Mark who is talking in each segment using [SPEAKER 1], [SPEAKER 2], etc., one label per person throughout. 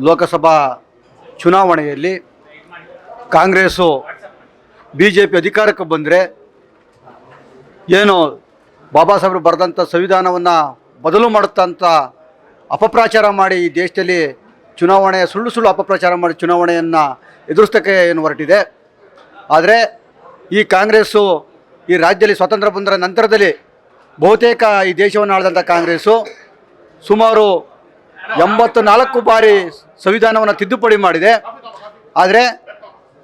[SPEAKER 1] ಲೋಕಸಭಾ ಚುನಾವಣೆಯಲ್ಲಿ ಕಾಂಗ್ರೆಸ್ಸು BJP ಅಧಿಕಾರಕ್ಕೆ ಬಂದರೆ ಏನು ಬಾಬಾ ಸಾಹೇಬರು ಬರೆದಂಥ ಸಂವಿಧಾನವನ್ನು ಬದಲು ಮಾಡುತ್ತಂಥ ಅಪಪ್ರಚಾರ ಮಾಡಿ ಈ ದೇಶದಲ್ಲಿ ಸುಳ್ಳು ಅಪಪ್ರಚಾರ ಮಾಡಿ ಚುನಾವಣೆಯನ್ನು ಎದುರಿಸೋಕ್ಕೆ ಏನು ಹೊರಟಿದೆ. ಆದರೆ ಈ ಕಾಂಗ್ರೆಸ್ಸು ಈ ರಾಜ್ಯದಲ್ಲಿ ಸ್ವಾತಂತ್ರ್ಯ ಬಂದ ನಂತರದಲ್ಲಿ ಬಹುತೇಕ ಈ ದೇಶವನ್ನು ಆಳಿದಂಥ ಕಾಂಗ್ರೆಸ್ಸು ಸುಮಾರು 84 ಬಾರಿ ಸಂವಿಧಾನವನ್ನು ತಿದ್ದುಪಡಿ ಮಾಡಿದೆ. ಆದರೆ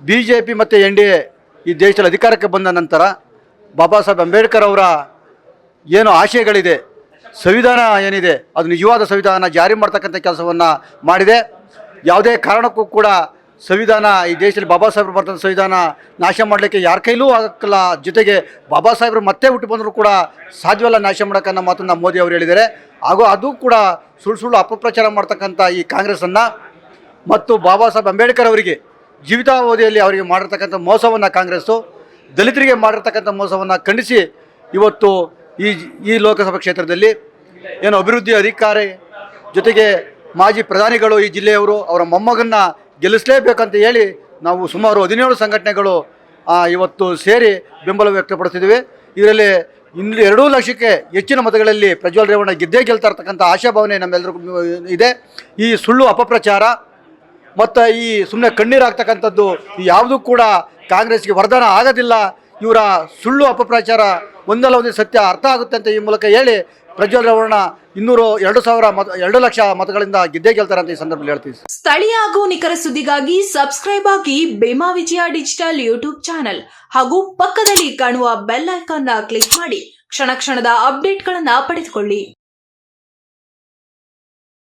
[SPEAKER 1] BJP ಮತ್ತು NDA ಈ ದೇಶದಲ್ಲಿ ಅಧಿಕಾರಕ್ಕೆ ಬಂದ ನಂತರ ಬಾಬಾ ಸಾಹೇಬ್ ಅಂಬೇಡ್ಕರ್ ಅವರ ಏನು ಆಶಯಗಳಿದೆ, ಸಂವಿಧಾನ ಏನಿದೆ ಅದು ನಿಜವಾದ ಸಂವಿಧಾನ ಜಾರಿ ಮಾಡ್ತಕ್ಕಂಥ ಕೆಲಸವನ್ನು ಮಾಡಿದೆ. ಯಾವುದೇ ಕಾರಣಕ್ಕೂ ಕೂಡ ಸಂವಿಧಾನ ಈ ದೇಶದಲ್ಲಿ ಬಾಬಾ ಸಾಹೇಬರು ಬರೆದ ಸಂವಿಧಾನ ನಾಶ ಮಾಡಲಿಕ್ಕೆ ಯಾರ ಕೈಲೂ ಆಗಲ್ಲ. ಜೊತೆಗೆ ಬಾಬಾ ಸಾಹೇಬರು ಮತ್ತೆ ಹುಟ್ಟಿ ಬಂದರೂ ಕೂಡ ಸಾಧ್ಯವಲ್ಲ ನಾಶ ಮಾಡೋಕ್ಕನ್ನೋ ಮಾತನ್ನು ಮೋದಿ ಅವರು ಹೇಳಿದ್ದಾರೆ. ಹಾಗೂ ಅದು ಕೂಡ ಸುಳ್ಳು ಅಪಪ್ರಚಾರ ಮಾಡ್ತಕ್ಕಂಥ ಈ ಕಾಂಗ್ರೆಸ್ಸನ್ನು ಮತ್ತು ಬಾಬಾ ಸಾಹೇಬ್ ಅಂಬೇಡ್ಕರ್ ಅವರಿಗೆ ಜೀವಿತಾವಧಿಯಲ್ಲಿ ಅವರಿಗೆ ಮಾಡಿರ್ತಕ್ಕಂಥ ಮೋಸವನ್ನು ಕಾಂಗ್ರೆಸ್ಸು ದಲಿತರಿಗೆ ಮಾಡಿರ್ತಕ್ಕಂಥ ಮೋಸವನ್ನು ಖಂಡಿಸಿ ಇವತ್ತು ಈ ಲೋಕಸಭಾ ಕ್ಷೇತ್ರದಲ್ಲಿ ಏನು ಅಭಿವೃದ್ಧಿ ಅಧಿಕಾರಿ ಜೊತೆಗೆ ಮಾಜಿ ಪ್ರಧಾನಿಗಳು ಈ ಜಿಲ್ಲೆಯವರು ಅವರ ಮೊಮ್ಮಗನ್ನ ಗೆಲ್ಲಿಸಲೇಬೇಕಂತ ಹೇಳಿ ನಾವು ಸುಮಾರು 17 ಸಂಘಟನೆಗಳು ಇವತ್ತು ಸೇರಿ ಬೆಂಬಲ ವ್ಯಕ್ತಪಡಿಸಿದ್ದೀವಿ. ಇದರಲ್ಲಿ 2 ಲಕ್ಷಕ್ಕೆ ಹೆಚ್ಚಿನ ಮತಗಳಲ್ಲಿ ಪ್ರಜ್ವಲ್ ರೇವಣ್ಣ ಗೆಲ್ತಾ ಇರ್ತಕ್ಕಂಥ ಆಶಾಭಾವನೆ ನಮ್ಮೆಲ್ಲರಿಗೂ ಇದೆ. ಈ ಸುಳ್ಳು ಅಪಪ್ರಚಾರ ಮತ್ತು ಈ ಸುಮ್ಮನೆ ಕಣ್ಣೀರಾಗ್ತಕ್ಕಂಥದ್ದು ಯಾವುದೂ ಕೂಡ ಕಾಂಗ್ರೆಸ್ಗೆ ವರದಾನ ಆಗೋದಿಲ್ಲ. ಇವರ ಸುಳ್ಳು ಅಪಪ್ರಚಾರ ಒಂದಲ್ಲ ಒಂದೇ ಸತ್ಯ ಅರ್ಥ ಆಗುತ್ತೆ ಅಂತ ಈ ಮೂಲಕ ಹೇಳಿ ಪ್ರಜ್ವಲ್ ರೇವಣ್ಣ 2 ಲಕ್ಷ ಮತಗಳಿಂದ ಗೆಲ್ತಾರೆ ಅಂತ ಈ ಸಂದರ್ಭದಲ್ಲಿ ಹೇಳ್ತೀವಿ.
[SPEAKER 2] ಸ್ಥಳೀಯ ಹಾಗೂ ನಿಖರ ಸುದ್ದಿಗಾಗಿ ಸಬ್ಸ್ಕ್ರೈಬ್ ಆಗಿ ಬೇಮಾ ವಿಜಯ ಡಿಜಿಟಲ್ ಯೂಟ್ಯೂಬ್ ಚಾನೆಲ್ ಹಾಗೂ ಪಕ್ಕದಲ್ಲಿ ಕಾಣುವ ಬೆಲ್ ಐಕಾನ್ ಕ್ಲಿಕ್ ಮಾಡಿ ಕ್ಷಣ ಕ್ಷಣದ ಅಪ್ಡೇಟ್ಗಳನ್ನು ಪಡೆದುಕೊಳ್ಳಿ.